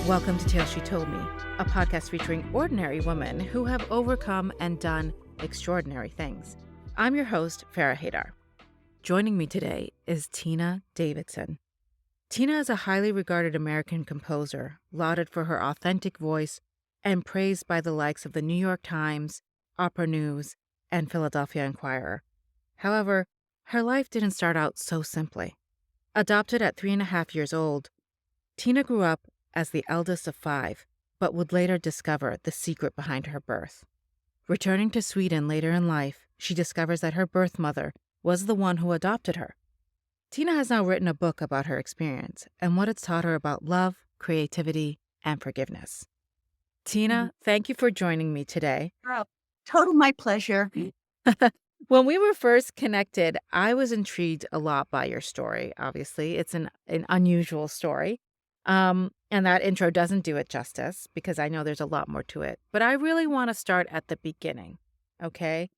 Welcome to Tales She Told Me, a podcast featuring ordinary women who have overcome and done extraordinary things. I'm your host, Farah Haider. Joining me today is Tina Davidson. Tina is a highly regarded American composer, lauded for her authentic voice and praised by the likes of the New York Times, Opera News, and Philadelphia Inquirer. However, her life didn't start out so simply. Adopted at 3.5 years old, Tina grew up as the eldest of 5, but would later discover the secret behind her birth. Returning to Sweden later in life, she discovers that her birth mother was the one who adopted her. Tina has now written a book about her experience and what it's taught her about love, creativity, and forgiveness. Tina, thank you for joining me today. Oh, total my pleasure. When we were first connected, I was intrigued a lot by your story. Obviously, it's an unusual story. And that intro doesn't do it justice because I know there's a lot more to it. But I really want to start at the beginning, okay?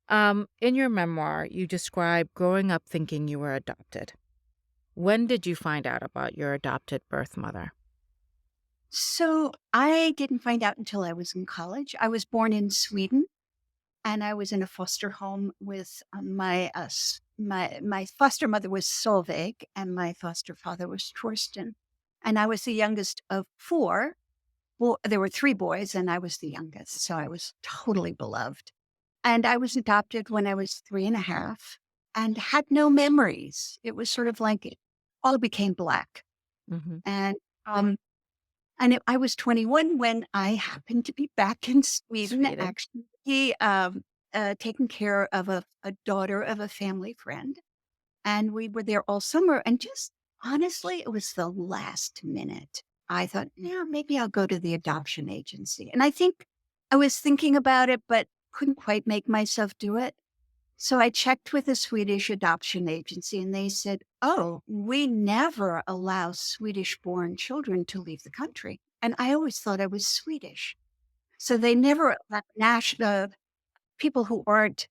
In your memoir, you describe growing up thinking you were adopted. When did you find out about your adopted birth mother? So I didn't find out until I was in college. I was born in Sweden, and I was in a foster home with my foster mother was Solveig, and my foster father was Torsten. And I was the youngest of 4. Well, there were 3 boys, and I was the youngest, so I was totally beloved. And I was adopted when I was 3.5 and had no memories. It was sort of like it all became black. Mm-hmm. And I was 21 when I happened to be back in Sweden. Actually, taking care of a daughter of a family friend. And we were there all summer. And just honestly, it was the last minute. I thought, yeah, maybe I'll go to the adoption agency. And I think I was thinking about it, but couldn't quite make myself do it. So I checked with the Swedish adoption agency and they said, oh, we never allow Swedish born children to leave the country. And I always thought I was Swedish. So they never, people who aren't,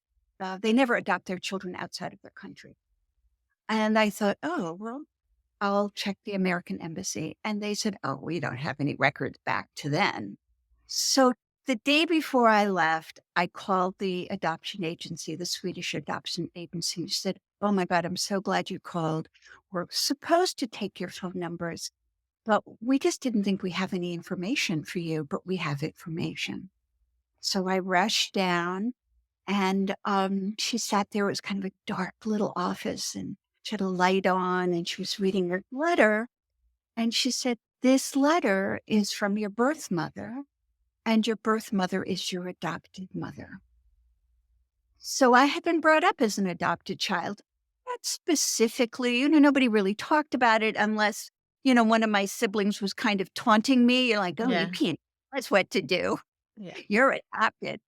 they never adopt their children outside of their country. And I thought, oh, well, I'll check the American embassy. And they said, oh, we don't have any records back to then. So the day before I left, I called the adoption agency, the Swedish adoption agency, and said, oh my God, I'm so glad you called. We're supposed to take your phone numbers, but we just didn't think we have any information for you, but we have information. So I rushed down and she sat there. It was kind of a dark little office and she had a light on and she was reading her letter. And she said, this letter is from your birth mother. And your birth mother is your adopted mother. So I had been brought up as an adopted child. Not specifically, nobody really talked about it unless, one of my siblings was kind of taunting me. You're like, oh, Yeah. you can't. That's what to do. Yeah. You're adopted.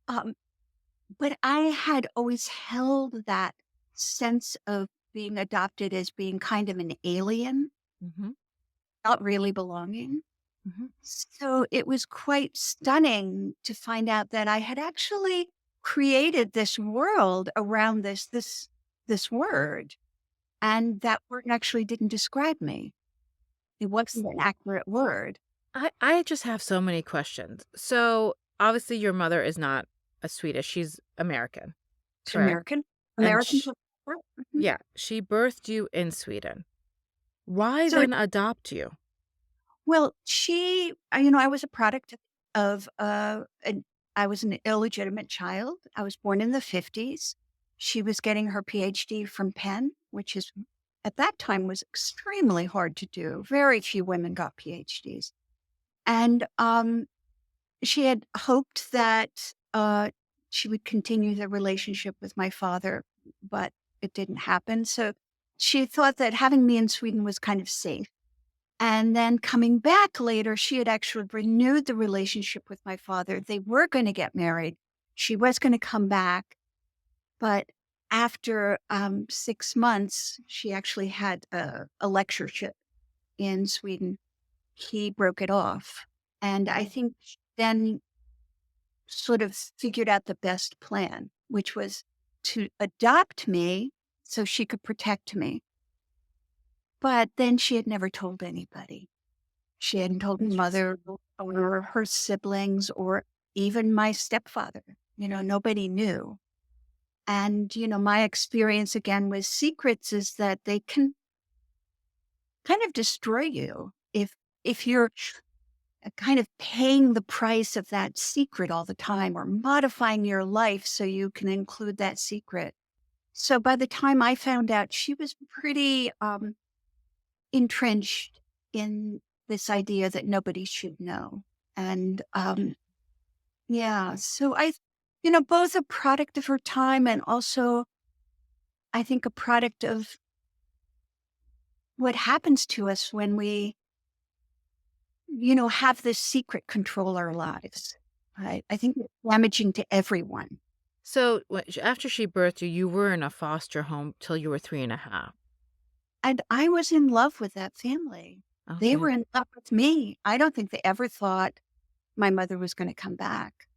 But I had always held that sense of being adopted as being kind of an alien, Mm-hmm. not really belonging. Mm-hmm. So it was quite stunning to find out that I had actually created this world around this word, and that word actually didn't describe me. It wasn't an accurate word. I just have so many questions. So obviously your mother is not a Swedish, she's American. It's Correct. American. And American. Yeah, she birthed you in Sweden. Why So then adopt you? Well, I was a product of, I was an illegitimate child. I was born in the 50s. She was getting her PhD from Penn, which is at that time was extremely hard to do. Very few women got PhDs. And she had hoped that she would continue the relationship with my father, but it didn't happen. So she thought that having me in Sweden was kind of safe. And then coming back later, she had actually renewed the relationship with my father. They were going to get married. She was going to come back. But after 6 months, she actually had a lectureship in Sweden. He broke it off. And I think then sort of figured out the best plan, which was to adopt me so she could protect me. But then she had never told anybody. She hadn't told my Interesting. mother or her siblings or even my stepfather. Nobody knew. And, my experience again with secrets is that they can kind of destroy you if you're kind of paying the price of that secret all the time or modifying your life so you can include that secret. So by the time I found out, she was pretty entrenched in this idea that nobody should know. And yeah, so both a product of her time and also I think a product of what happens to us when we, have this secret control our lives. I think it's damaging to everyone. So after she birthed you, you were in a foster home till you were 3.5. And I was in love with that family. They Okay. were in love with me. I don't think they ever thought my mother was going to come back.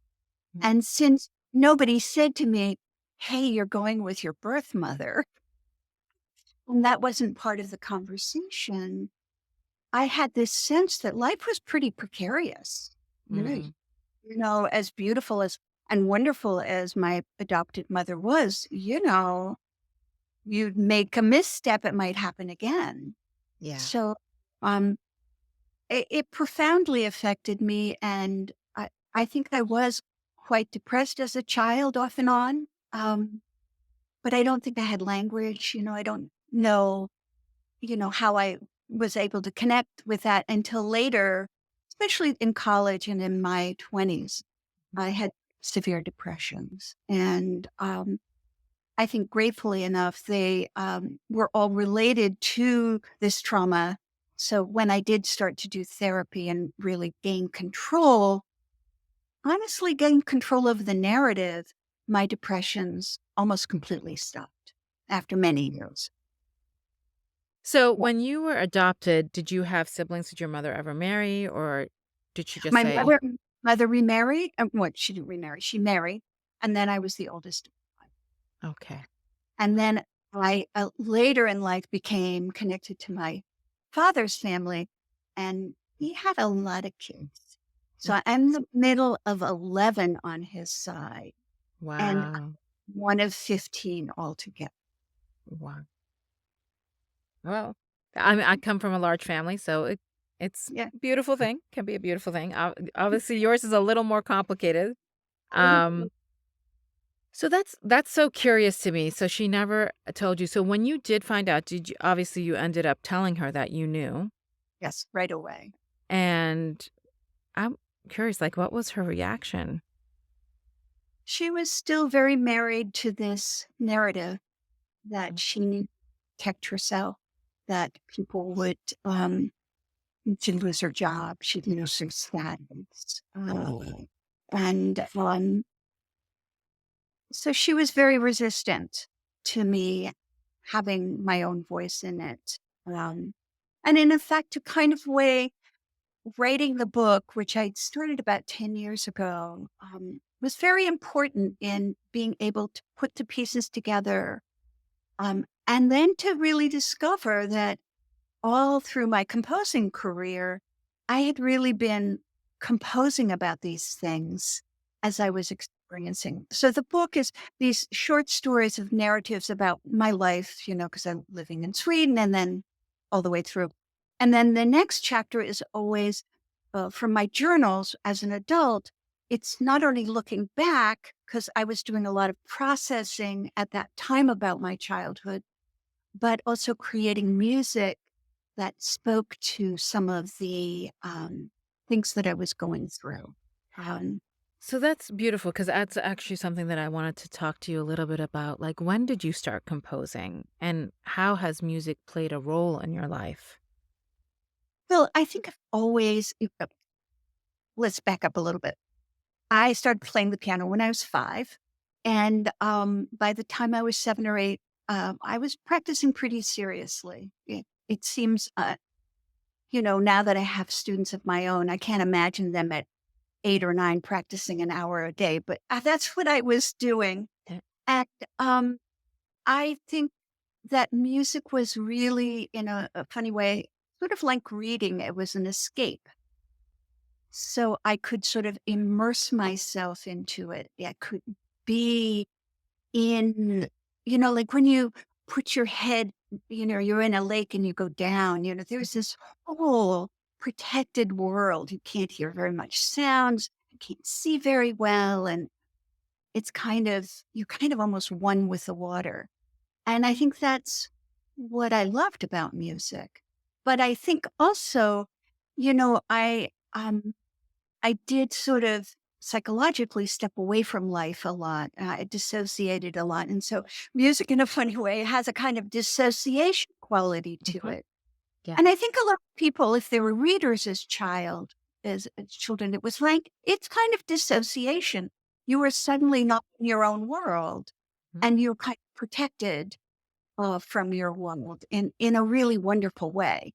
Mm. And since nobody said to me, "Hey, you're going with your birth mother," and that wasn't part of the conversation, I had this sense that life was pretty precarious. You know, Mm. as beautiful as and wonderful as my adopted mother was, you'd make a misstep, it might happen again. Yeah. So, um, it profoundly affected me, and I think I was quite depressed as a child, off and on. But I don't think I had language. I don't know, how I was able to connect with that until later, especially in college and in my 20s. I had severe depressions, and I think gratefully enough, they were all related to this trauma. So when I did start to do therapy and really gain control, honestly, gain control of the narrative, my depressions almost completely stopped after many years. So Yeah. when you were adopted, did you have siblings? Did your mother ever marry, or did she just My say, mother remarried. What she didn't remarry, she married, and then I was the oldest. okay. And then I, later in life, became connected to my father's family, and he had a lot of kids. Mm. So I'm the middle of 11 on his side, and Wow. one of 15 altogether. Wow. Well, I mean, I come from a large family, so it's Yeah. a beautiful thing. Can be a beautiful thing. Obviously, yours is a little more complicated. Mhm. Um, so that's so curious to me. So she never told you. So when you did find out, did you obviously you ended up telling her that you knew, Yes, right away. and I'm curious, like, what was her reaction? She was still very married to this narrative Mm. that she needed to protect herself, that people would, she'd lose her job, she'd lose her status. And so she was very resistant to me having my own voice in it. Um, and in effect, to kind of way, writing the book, which I started about 10 years ago, was very important in being able to put the pieces together. And then to really discover that all through my composing career, I had really been composing about these things as I was experiencing. So the book is these short stories of narratives about my life, because I'm living in Sweden and then all the way through. And then the next chapter is always from my journals as an adult. It's not only looking back, because I was doing a lot of processing at that time about my childhood, but also creating music that spoke to some of the things that I was going through. Um, So that's beautiful because that's actually something that I wanted to talk to you a little bit about. Like, when did you start composing, and how has music played a role in your life? well, I think I've always, let's back up a little bit. I started playing the piano when I was 5. And by the time I was 7 or 8, I was practicing pretty seriously. It seems, now that I have students of my own, I can't imagine them at 8 or 9 practicing an hour a day, but that's what I was doing. Yeah. And I think that music was really, in a funny way, sort of like reading. It was an escape. So I could sort of immerse myself into it. I could be in, like when you put your head, you're in a lake and you go down, there's this whole protected world. You can't hear very much sounds, you can't see very well. And you're kind of almost one with the water. And I think that's what I loved about music. But I think also, you know, I did sort of psychologically step away from life a lot. I dissociated a lot. And so music in a funny way has a kind of dissociation quality to Hmm. it. Yeah. And I think a lot of people, if they were readers as children, it was like, it's kind of dissociation. You were suddenly not in your own world Mhm. and you're kind of protected from your world in a really wonderful way.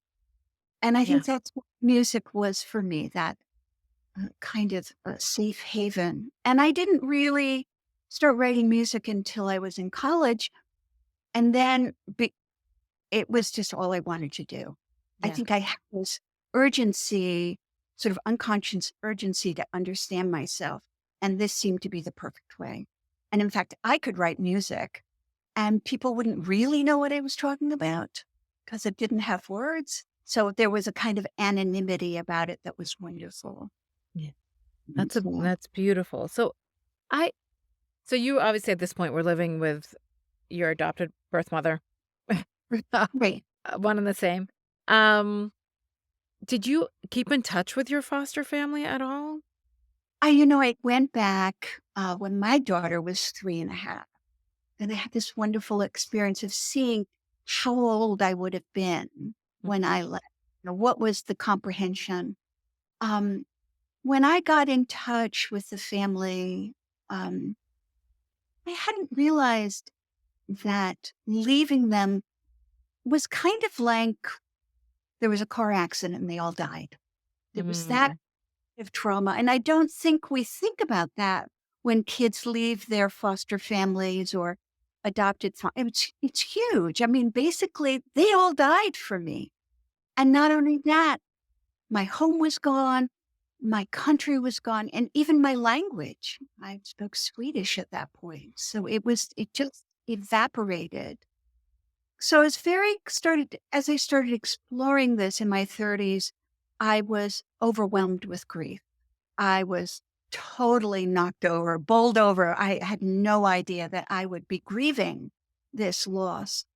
And I Yeah. think that's what music was for me, that kind of a safe haven. And I didn't really start writing music until I was in college. And then it was just all I wanted to do. I Yeah. think I had this urgency, sort of unconscious urgency to understand myself. And this seemed to be the perfect way. And in fact, I could write music and people wouldn't really know what I was talking about because it didn't have words. So there was a kind of anonymity about it that was wonderful. Yeah. Yeah. That's beautiful. I so you obviously at this point were living with your adopted birth mother. Right. One and the same. Um, did you keep in touch with your foster family at all? I went back when my daughter was 3.5, and I had this wonderful experience of seeing how old I would have been when Mhm. I left. What was the comprehension? Um, when I got in touch with the family, um, I hadn't realized that leaving them was kind of like there was a car accident and they all died. It was that Mm, of trauma, and I don't think we think about that when kids leave their foster families or adopted it's huge. I mean, basically, they all died for me, and not only that, my home was gone, my country was gone, and even my language. I spoke Swedish at that point, so it just evaporated. So it's very started as I started exploring this in my 30s, I was overwhelmed with grief. I was totally knocked over, bowled over. I had no idea that I would be grieving this loss.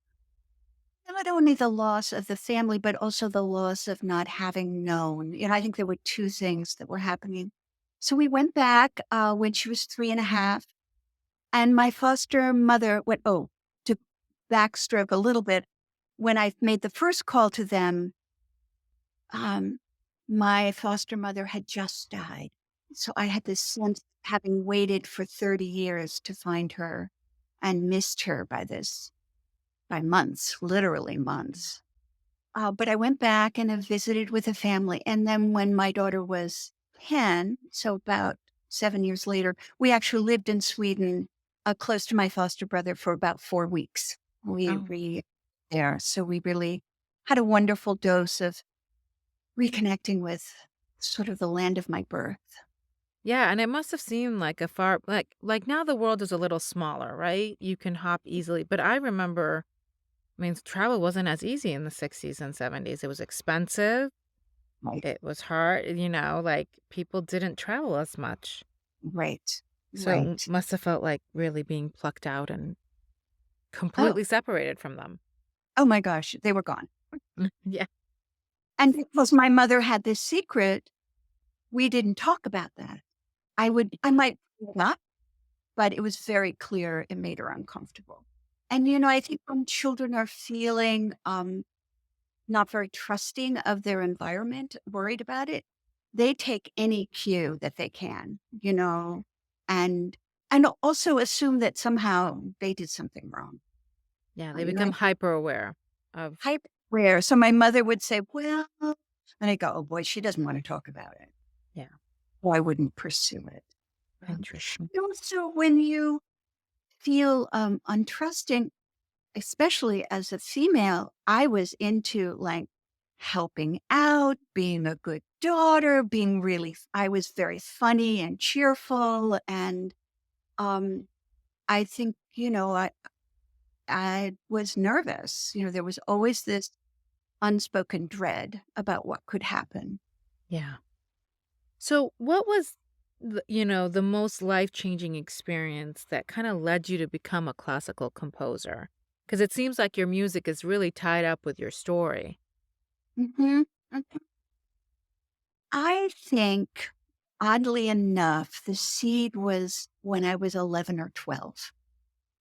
Not only the loss of the family, but also the loss of not having known. I think there were two things that were happening. So we went back when she was 3.5, and my foster mother went, oh, to backstroke a little bit, when I made the first call to them, um, my foster mother had just died. So I had this sense of having waited for 30 years to find her and missed her by months, literally months. But I went back and I visited with the family. And then when my daughter was 10, so about 7 years later, we actually lived in Sweden, close to my foster brother for about 4 weeks. oh, We there. So we really had a wonderful dose of reconnecting with sort of the land of my birth. yeah, and it must have seemed like a far like now the world is a little smaller, right? You can hop easily, but I remember, I mean, travel wasn't as easy in the 60s and 70s. It was expensive. Right. It was hard, like people didn't travel as much. Right. So it Right. must have felt like really being plucked out and Oh, completely separated from them. oh my gosh, they were gone. Yeah. And because my mother had this secret, we didn't talk about that. I might not, but it was very clear it made her uncomfortable. And, I think when children are feeling not very trusting of their environment, worried about it, they take any cue that they can, and and also assume that somehow they did something wrong. Yeah, they I become hyper aware of. hyper rare. So my mother would say, "Well," and I go, "Oh boy, she doesn't want to talk about it." Yeah, Well, I wouldn't pursue it. interesting. Also, when you feel untrusting, especially as a female, I was into like helping out, being a good daughter, being really I was very funny and cheerful, and, um, I think, I was nervous. There was always this unspoken dread about what could happen. Yeah. So, what was the most life-changing experience that kind of led you to become a classical composer? Because it seems like your music is really tied up with your story. Mhm. I think, oddly enough, the seed was when I was 11 or 12.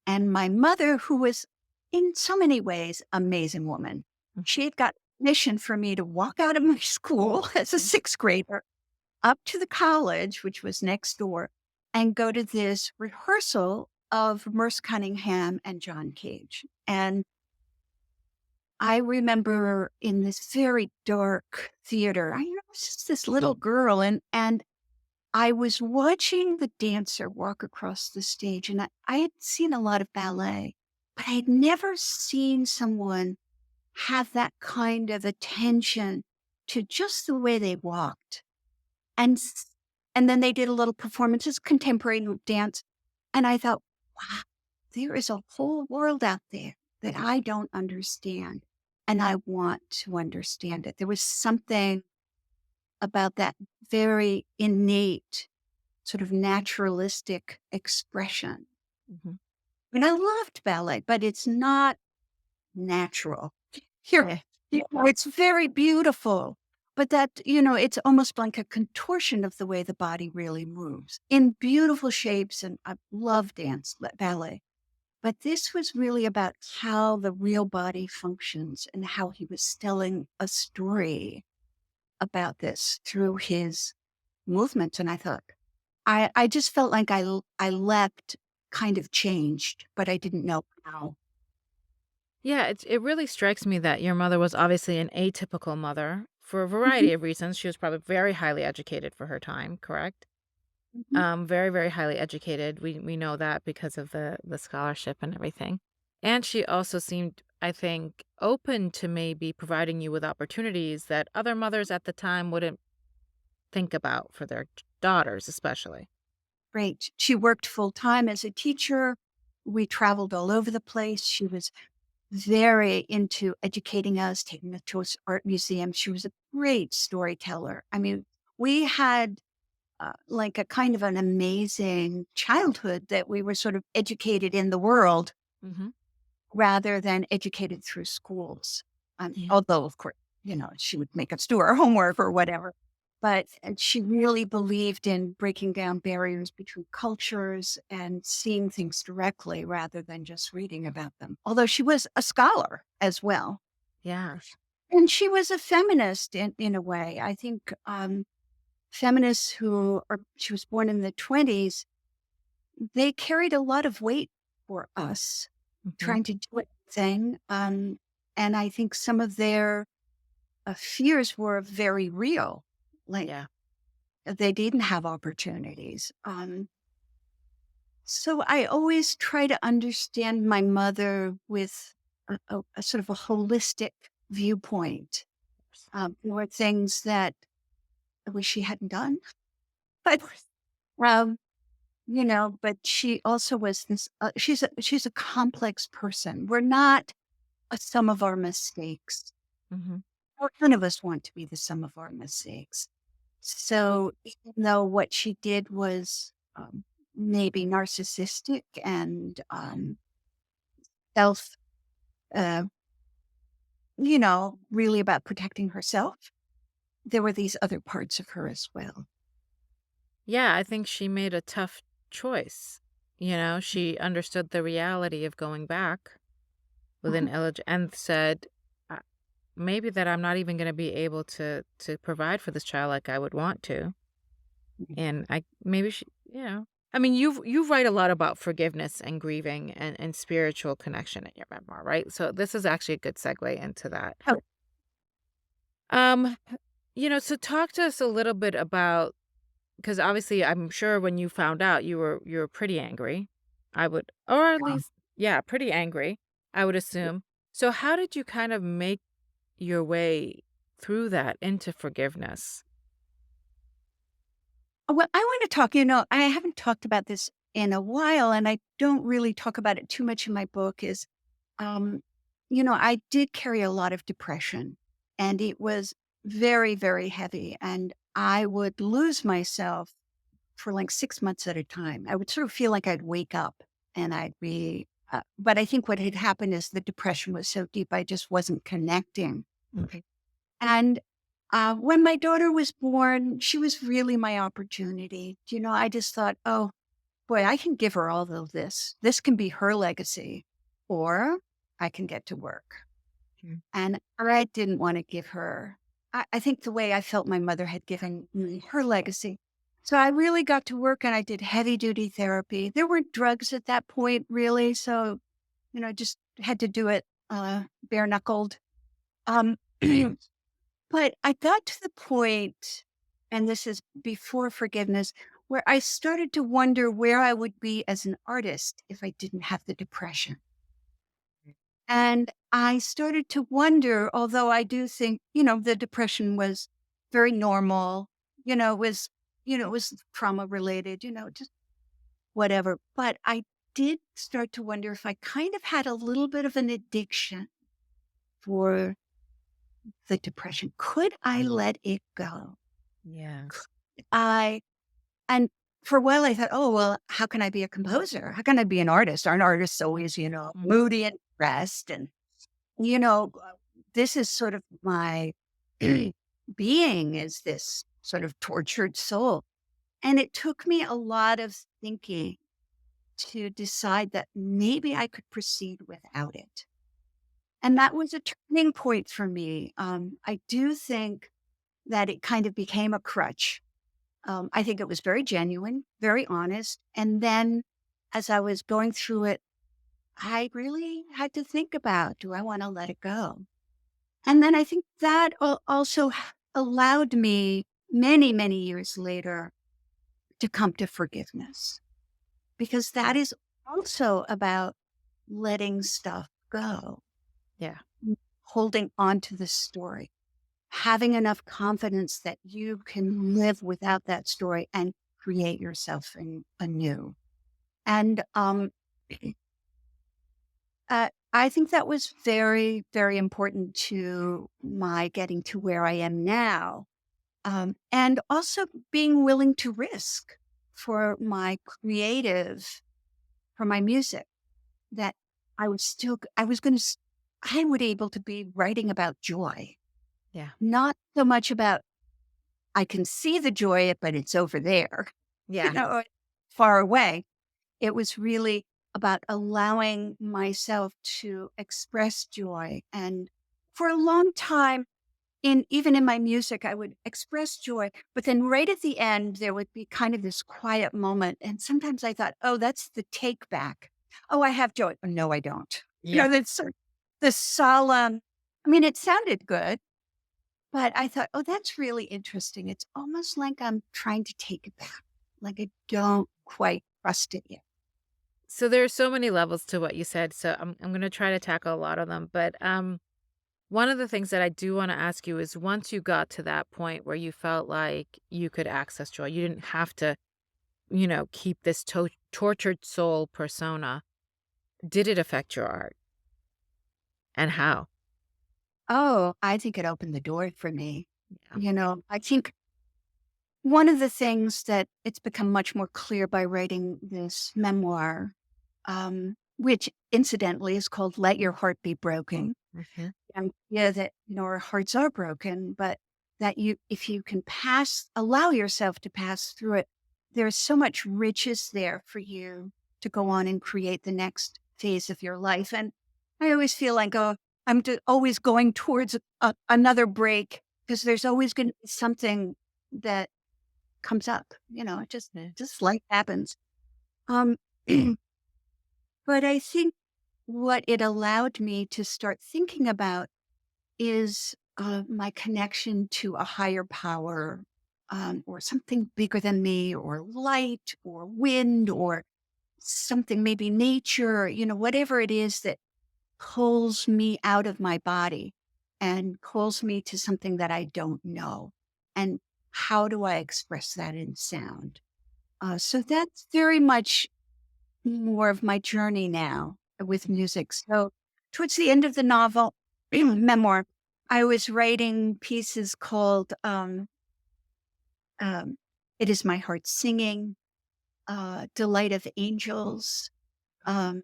And my mother, who was in so many ways amazing woman, she had got permission for me to walk out of my school as a Mhm. sixth grader up to the college, which was next door, and go to this rehearsal of Merce Cunningham and John Cage. And I remember in this very dark theater, I was just this little girl, and I was watching the dancer walk across the stage, and I had seen a lot of ballet, but I had never seen someone have that kind of attention to just the way they walked. And and then they did a little performances, contemporary dance, and I thought, wow, there is a whole world out there that I don't understand, and I want to understand it. There was something about that very innate sort of naturalistic expression. Mhm. And I loved ballet, but it's not natural. Here, Yeah. it's very beautiful, but it's almost like a contortion of the way the body really moves in beautiful shapes. And I love ballet. But this was really about how the real body functions and how he was telling a story about this through his movements. And I thought, I just felt like I left kind of changed, but I didn't know how. Yeah, it really strikes me that your mother was obviously an atypical mother for a Mhm, variety of reasons. She was probably very highly educated for her time, correct? mhm. Very, very highly educated. We know that because of the scholarship and everything. And she also seemed, I think, open to maybe providing you with opportunities that other mothers at the time wouldn't think about for their daughters, especially. Great. She worked full time as a teacher. We traveled all over the place. She was very into educating us, taking us to art museums. She was a great storyteller. I mean, we had like a kind of an amazing childhood that we were sort of educated in the world Hmm. rather than educated through schools. Yeah. Although, of course, she would make us do our homework or whatever. But she really believed in breaking down barriers between cultures and seeing things directly rather than just reading about them. Although she was a scholar as well. Yeah. And she was a feminist in a way. I think feminists she was born in the 20s, they carried a lot of weight for us Hmm. trying to do anything. And I think some of their fears were very real. Like Yeah. they didn't have opportunities. So I always try to understand my mother with a sort of a holistic viewpoint. There were things that I wish she hadn't done, but um, but she also was this. She's a complex person. We're not a sum of our mistakes. Hmm. Or none of us want to be the sum of our mistakes. So even though what she did was maybe narcissistic and self, uh, really about protecting herself, there were these other parts of her as well. Yeah, I think she made a tough choice. She understood the reality of going back with an Mhm. and said, "Uh, maybe that I'm not even going to be able to provide for this child like I would want to." And I maybe she, I mean, you write a lot about forgiveness and grieving and spiritual connection in your memoir, right? So this is actually a good segue into that. Oh, Um, so talk to us a little bit about, because obviously I'm sure when you found out you were pretty angry. I would, or at wow. least, yeah, pretty angry, I would assume. So how did you kind of make your way through that into forgiveness? Well, I want to talk, I haven't talked about this in a while, and I don't really talk about it too much in my book is, um, I did carry a lot of depression and it was very, very heavy. And I would lose myself for like 6 months at a time. I would sort of feel like I'd wake up and I'd be, but I think what had happened is the depression was so deep, I just wasn't connecting. Okay. And when my daughter was born, she was really my opportunity. I just thought, oh boy, I can give her all of this. This can be her legacy, or I can get to work. Mm. And I didn't want to give her, I think the way I felt my mother had given me her legacy. So I really got to work and I did heavy duty therapy. There weren't drugs at that point, really. So, I just had to do it bare knuckled. Um, But I got to the point, and this is before forgiveness, where I started to wonder where I would be as an artist if I didn't have the depression. And I started to wonder, although I do think, the depression was very normal, it was trauma related, just whatever. But I did start to wonder if I kind of had a little bit of an addiction for the depression. Could I let it go? Yeah. I and for a while I thought, oh well, how can I be a composer? How can I be an artist? Aren't artists always, moody and depressed? And you know, uh, this is sort of my being is this sort of tortured soul. And it took me a lot of thinking to decide that maybe I could proceed without it. And that was a turning point for me. I do think that it kind of became a crutch. I think it was very genuine, very honest. And then as I was going through it, I really had to think about, do I want to let it go? And then I think that also allowed me many, many years later to come to forgiveness, because that is also about letting stuff go, Yeah. holding on to the story, having enough confidence that you can live without that story and create yourself anew. And I think that was very, very important to my getting to where I am now. And also being willing to risk for my for my music, that I was going to, I would able to be writing about joy, Yeah. not so much about, I can see the joy, but it's over there, Yeah. far away. It was really about allowing myself to express joy. And for a long time, even in my music, I would express joy, but then right at the end, there would be kind of this quiet moment. And sometimes I thought, oh, that's the take back. Oh, I have joy. Oh, no, I don't. Yeah. That's sort of the solemn. I mean, it sounded good, but I thought, oh, that's really interesting. It's almost like I'm trying to take it back, like I don't quite trust it yet. So there are so many levels to what you said. So I'm going to try to tackle a lot of them. But one of the things that I do want to ask you is once you got to that point where you felt like you could access joy, you didn't have to, keep this tortured soul persona. Did it affect your art and how? Oh, I think it opened the door for me. Yeah. I think one of the things that it's become much more clear by writing this memoir, which incidentally is called Let Your Heart Be Broken. Mhm. And yeah, that, our hearts are broken, but that if you can allow yourself to pass through it, there's so much riches there for you to go on and create the next phase of your life. And I always feel like, oh, always going towards another break, because there's always going to be something that comes up, it Yeah. just life happens. Um, but I think what it allowed me to start thinking about is my connection to a higher power, or something bigger than me, or light, or wind, or something, maybe nature, whatever it is that pulls me out of my body and calls me to something that I don't know. And how do I express that in sound? So that's very much more of my journey now with music. So towards the end of the novel, memoir, I was writing pieces called um, It Is My Heart Singing, Delight of Angels. Um,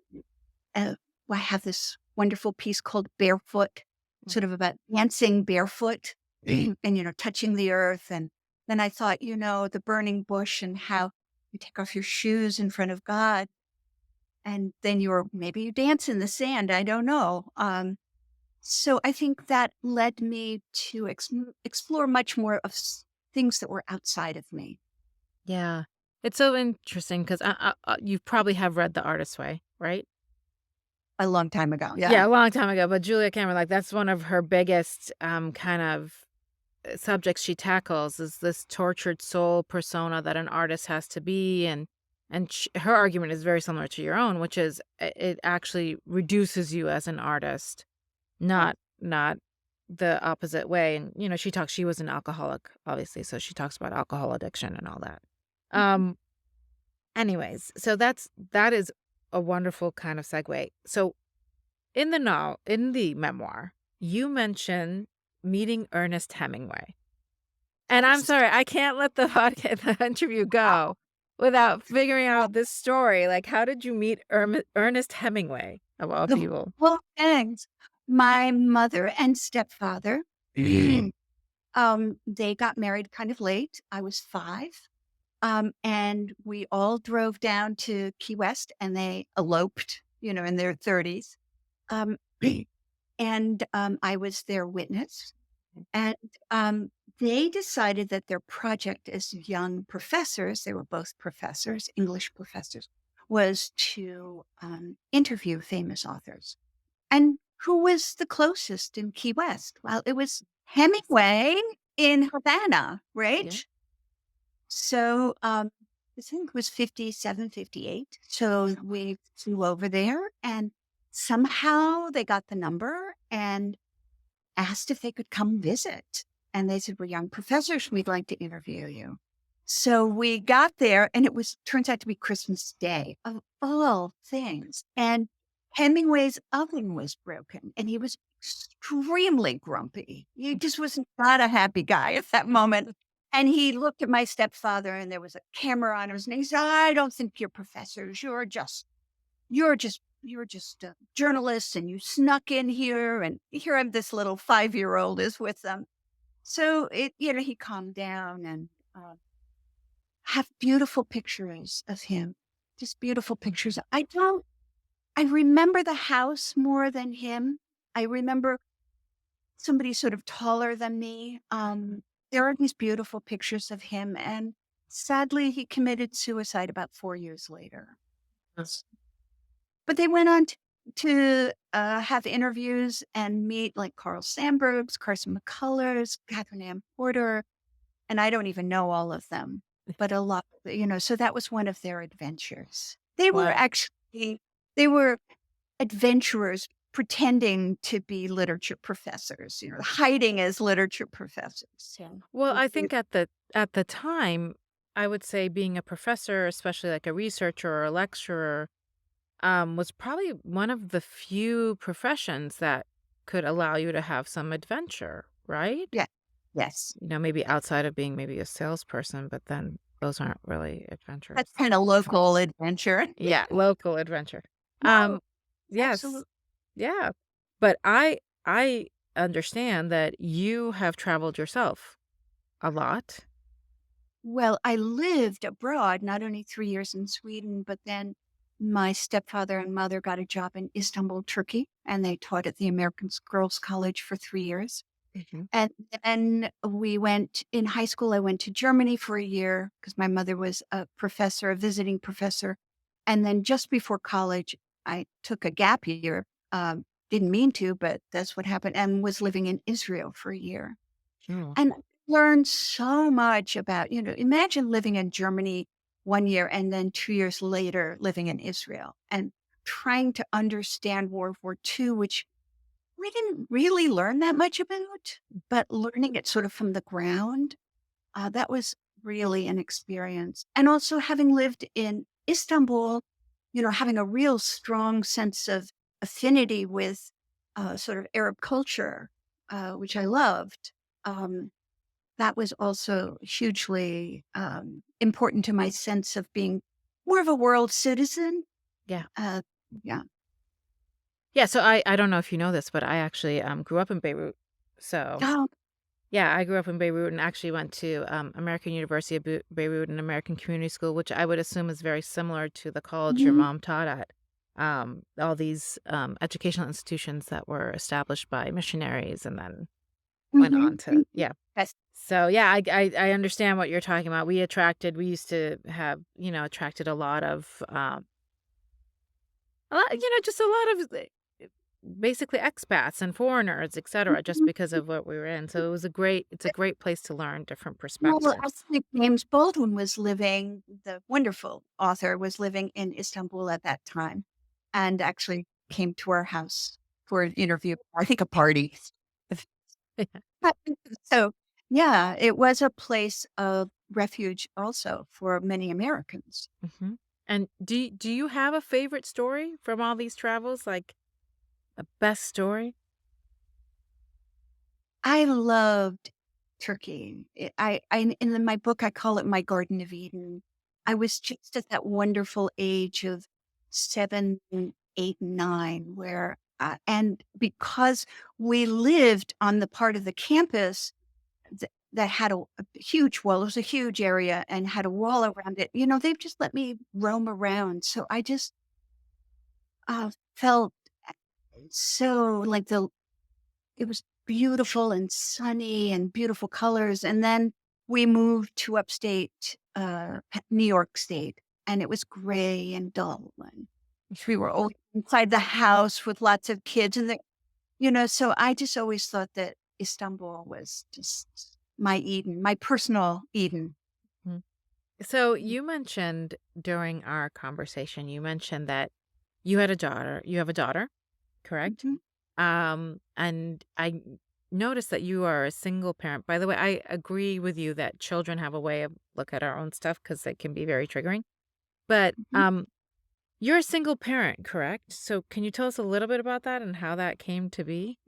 uh, I have this wonderful piece called Barefoot, sort of about dancing barefoot and, touching the earth. And then I thought, the burning bush and how you take off your shoes in front of God. And then maybe you dance in the sand. I don't know. So I think that led me to explore much more of things that were outside of me. Yeah. It's so interesting because you probably have read The Artist's Way, right? A long time ago. Yeah, Yeah. a long time ago, but Julia Cameron, like, that's one of her biggest, kind of, subjects she tackles is this tortured soul persona that an artist has to be, and her argument is very similar to your own, which is it actually reduces you as an artist, Yeah. not the opposite way, and, she was an alcoholic, obviously, so she talks about alcohol addiction and all that. Mhm. Um, anyways, so that is a wonderful kind of segue. So in the memoir, you mention meeting Ernest Hemingway. And I'm Yes. sorry, I can't let the the interview go without figuring out this story. Like, how did you meet Ernest Hemingway, of all The people? well, thanks. My mother and stepfather, they got married kind of late. I was 5. And we all drove down to Key West and they eloped, in their 30s. Um, and I was their witness. And they decided that their project as young professors, they were both professors, English professors, was to interview famous authors. And who was the closest in Key West? Well, it was Hemingway in Havana, Yeah. right? So I think it was 57, 58. So we flew over there and somehow they got the number and asked if they could come visit. And they said, "We're young professors. We'd like to interview you." So we got there and turns out to be Christmas Day of all things. And Hemingway's oven was broken and he was extremely grumpy. He just was not a happy guy at that moment. And he looked at my stepfather and there was a camera on his and he said, "I don't think you're professors. You're just journalists and you snuck in here and here I'm this little 5-year-old is with them." So he calmed down and have beautiful pictures of him, just beautiful pictures. I remember the house more than him. I remember somebody sort of taller than me. There are these beautiful pictures of him and sadly he committed suicide about 4 years later. But they went on to have interviews and meet like Carl Sandburg's, Carson McCullers, Catherine Ann Porter, and I don't even know all of them, but a lot, so that was one of their adventures. Wow. They were adventurers pretending to be literature professors, hiding as literature professors. So Well, I it- think at the time, I would say being a professor, especially like a researcher or a lecturer, was probably one of the few professions that could allow you to have some adventure, right? yeah, yes. Maybe outside of being maybe a salesperson, but then those aren't really That's adventures. kind of local adventure. Yeah, local adventure. No, Yes. absolutely. Yeah. But I understand that you have traveled yourself a lot. Well, I lived abroad, not only 3 years in Sweden, but then my stepfather and mother got a job in Istanbul, Turkey, and they taught at the American Girls College for 3 years. Mhm. And then we went in high school, I went to Germany for a year because my mother was a professor, a visiting professor. And then just before college, I took a gap year. Didn't mean to, but that's what happened, and was living in Israel for a year. Oh. And learned so much about, imagine living in Germany 1 year and then 2 years later living in Israel and trying to understand World War II, which we didn't really learn that much about, but learning it sort of from the ground, that was really an experience. And also having lived in Istanbul, having a real strong sense of affinity with sort of Arab culture, which I loved. Um, that was also hugely important to my sense of being more of a world citizen. Yeah. Uh, yeah. Yeah, so I don't know if you know this, but I actually, grew up in Beirut. So, Oh, yeah, I grew up in Beirut and actually went to, American University of Beirut and American Community School, which I would assume is very similar to the college your mhm, mom taught at. All these, educational institutions that were established by missionaries and then went on mhm, to mhm. yeah. Yes. So, yeah, I understand what you're talking about. We used to have, attracted just a lot of basically expats and foreigners, etcetera, just Mhm. because of what we were in. So it's a great place to learn different Well, I perspectives. think James Baldwin was living the wonderful author was living in Istanbul at that time, and actually came to our house for an interview, I think a party. So, yeah, it was a place of refuge also for many Americans. Mhm. And do you have a favorite story from all these travels, like a best story? I loved Turkey. In my book, I call it my Garden of Eden. I was just at that wonderful age of 7, 8, 9, where, and because we lived on the part of the campus that had a huge wall, it was a huge area and had a wall around it. They've just let me roam around. So I just felt so like it was beautiful and sunny and beautiful colors, and then we moved to upstate, New York State, and it was gray and dull, and we were all inside the house with lots of kids, and so I just always thought that Istanbul was just my Eden, my personal Eden. Mhm. So you mentioned during our conversation, you mentioned that you have a daughter, correct? Mhm, And I noticed that you are a single parent. By the way, I agree with you that children have a way of look at our own stuff because it can be very triggering. But mhm. you're a single parent, correct? So can you tell us a little bit about that and how that came to be?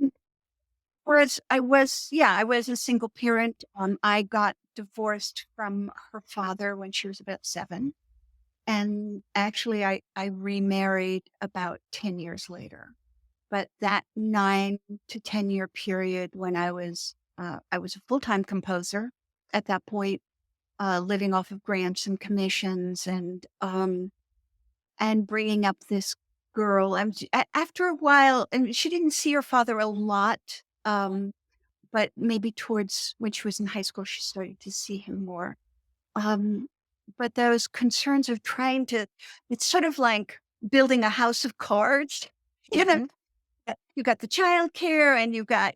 Whereas I was a single parent. I got divorced from her father when she was about 7. And actually, I remarried about 10 years later. But that 9 to 10-year period when I was a full-time composer at that point, living off of grants and commissions and bringing up this girl. After a while, and she didn't see her father a lot, but maybe towards when she was in high school, she started to see him more. Um, but those concerns of trying to it's sort of like building a house of cards. You know, Mhm. you got the childcare and you got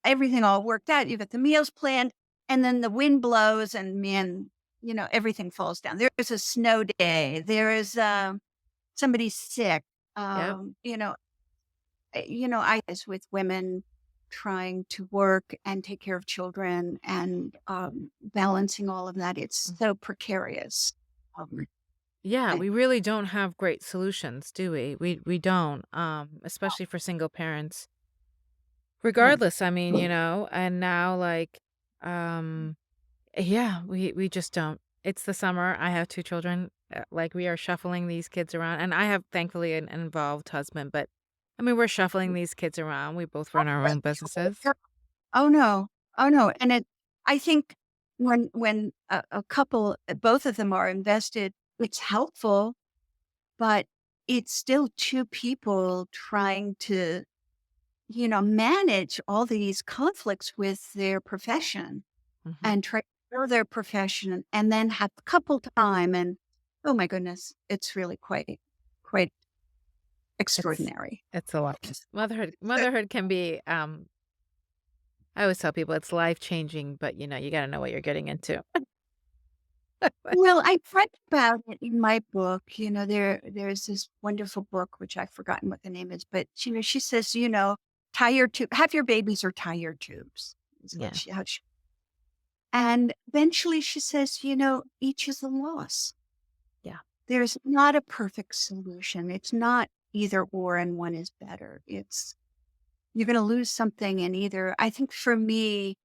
everything all worked out. You got the meals planned, and then the wind blows and man, everything falls down. There's a snow day. There is somebody sick. Yep. I was with women trying to work and take care of children and, balancing all of that. It's Mm. so precarious. Um, Yeah, and we really don't have great solutions, do we? We don't, especially for single parents. yeah. Regardless, I mean, and now um yeah, we just don't. It's the summer. I have 2 children. Like we are shuffling these kids around and I have thankfully an involved husband, but I mean, we're shuffling these kids around. We both run our own businesses. Oh, no. Oh, no, and I think when a couple, both of them are invested, it's helpful, but it's still 2 people trying to, manage all these conflicts with their profession. Mhm. And try to grow their profession and then have couple time and, oh my goodness, it's really quite It's extraordinary. it's a lot. But Motherhood can be I always tell people it's life-changing, but you got to know what you're getting into. well, I read about it in my book, there's this wonderful book, which I've forgotten what the name is, but, she says, tie your tube, have your babies or tie your tubes is what Yeah. how she, and eventually she says, each is a loss. Yeah. There's not a perfect solution. It's not either or and one is better. It's you're going to lose something and either I think for me,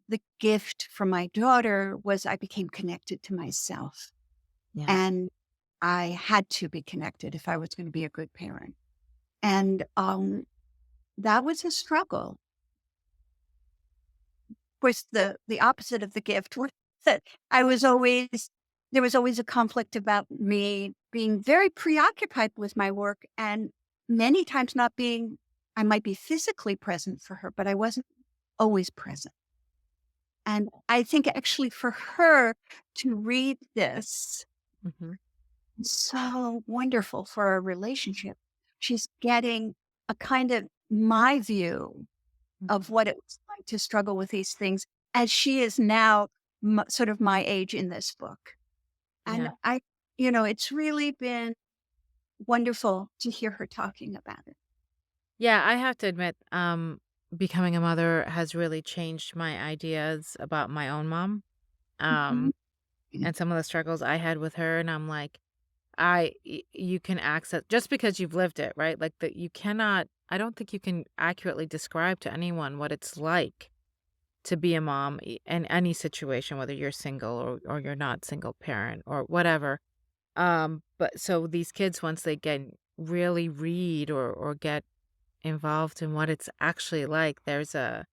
the gift from my daughter was I became connected to myself. Yeah. And I had to be connected if I was going to be a good parent. And that was a struggle. Of course, the opposite of the gift was that I was always there was always a conflict about me being very preoccupied with my work and many times not being I might be physically present for her, but I wasn't always present. And I think actually for her to read this, Hmm. so wonderful for our relationship. She's getting a kind of my view of what it was like to struggle with these things as she is now sort of my age in this book. And Yeah. it's really been wonderful to hear her talking about it. Yeah, I have to admit, becoming a mother has really changed my ideas about my own mom, Mhm. um, and some of the struggles I had with her, and I'm like, you can access just because you've lived it, right? Like, that you cannot I don't think you can accurately describe to anyone what it's like to be a mom in any situation, whether you're single or you're not single parent or whatever. But so these kids, once they get really read or get involved in what it's actually like, there's an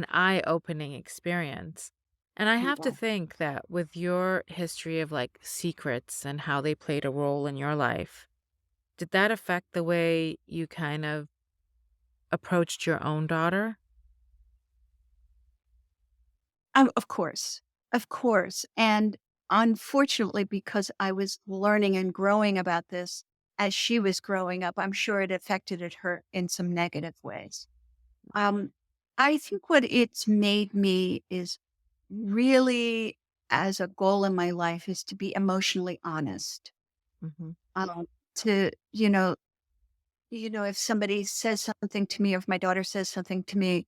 eye-opening experience. And I have to Yeah. think that with your history of like secrets and how they played a role in your life, did that affect the way you kind of approached your own daughter? Of course. Of course. And unfortunately, because I was learning and growing about this as she was growing up, I'm sure it affected her in some negative ways. Um, I think what it's made me is really, as a goal in my life, is to be emotionally honest. Mhm. Um, to if somebody says something to me, or if my daughter says something to me,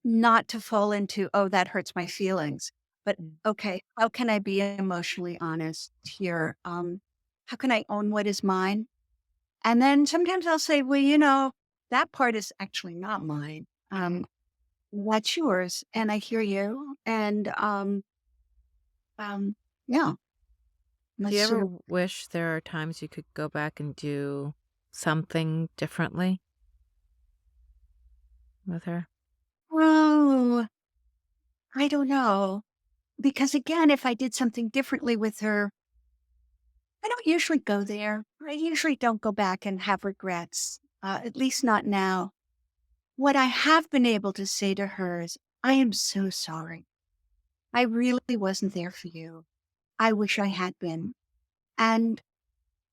not to fall into, oh, that hurts my feelings, but Mm. okay, how can I be emotionally honest here? How can I own what is mine? And then sometimes I'll say, well, that part is actually not mine. That's yours. And I hear you. And um, yeah, Do let's you sort ever of, wish there are times you could go back and do something differently with her? oh, I don't know. Because again, if I did something differently with her, I don't usually go there. I usually don't go back and have regrets, at least not now. What I have been able to say to her is, I am so sorry. I really wasn't there for you. I wish I had been. And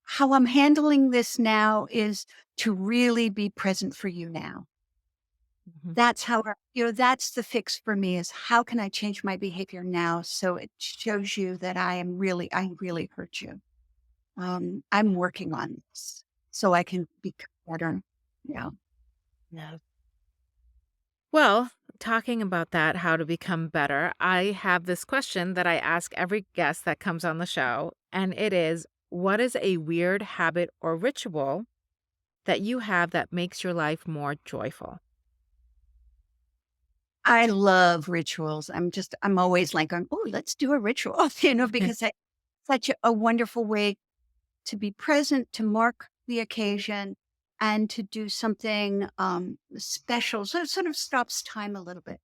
how I'm handling this now is to really be present for you now. Mhm. That's how, that's the fix for me is how can I change my behavior now so it shows you that I really hurt you. I'm working on this so I can become better. Yeah. Yeah. Well, talking about that, how to become better, I have this question that I ask every guest that comes on the show, and it is, what is a weird habit or ritual that you have that makes your life more joyful? I love rituals. I'm always like, oh, let's do a ritual, because it's such a wonderful way to be present, to mark the occasion, and to do something special. So it sort of stops time a little bit.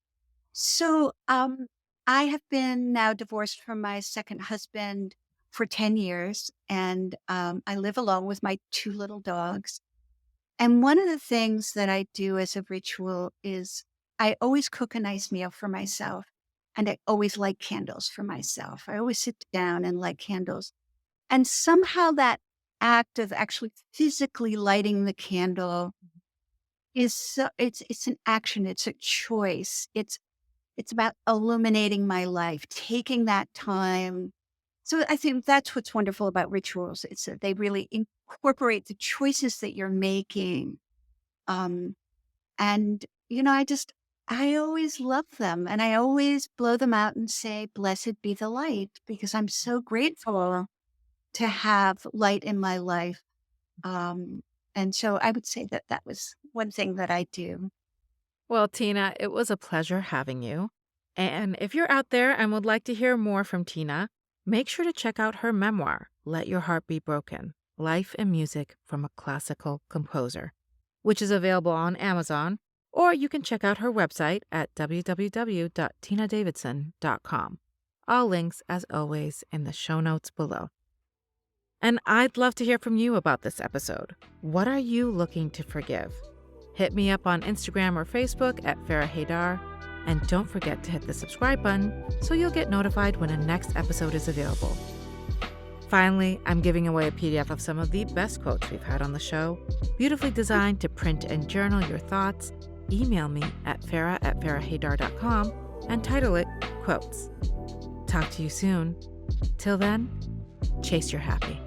So I have been now divorced from my second husband for 10 years, and I live alone with my two little dogs. And one of the things that I do as a ritual is I always cook a nice meal for myself, and I always light candles for myself. I always sit down and light candles. And somehow that act of actually physically lighting the candle is it's an action, it's a choice. It's about illuminating my life, taking that time. So I think that's what's wonderful about rituals. It's that they really incorporate the choices that you're making. Um, And, I always love them. And I always blow them out and say, blessed be the light, because I'm so grateful to have light in my life. Um, and so I would say that that was one thing that I do. Well, Tina, it was a pleasure having you. And if you're out there and would like to hear more from Tina, make sure to check out her memoir, Let Your Heart Be Broken: Life and Music from a Classical Composer, which is available on Amazon, or you can check out her website at www.tinadavidson.com. All links, as always, in the show notes below. And I'd love to hear from you about this episode. What are you looking to forgive? Hit me up on Instagram or Facebook at Farah Haider, and don't forget to hit the subscribe button so you'll get notified when a next episode is available. Finally, I'm giving away a PDF of some of the best quotes we've had on the show, beautifully designed to print and journal your thoughts. Email me at farah@farahhaider.com and title it Quotes. Talk to you soon. Till then, chase your happy.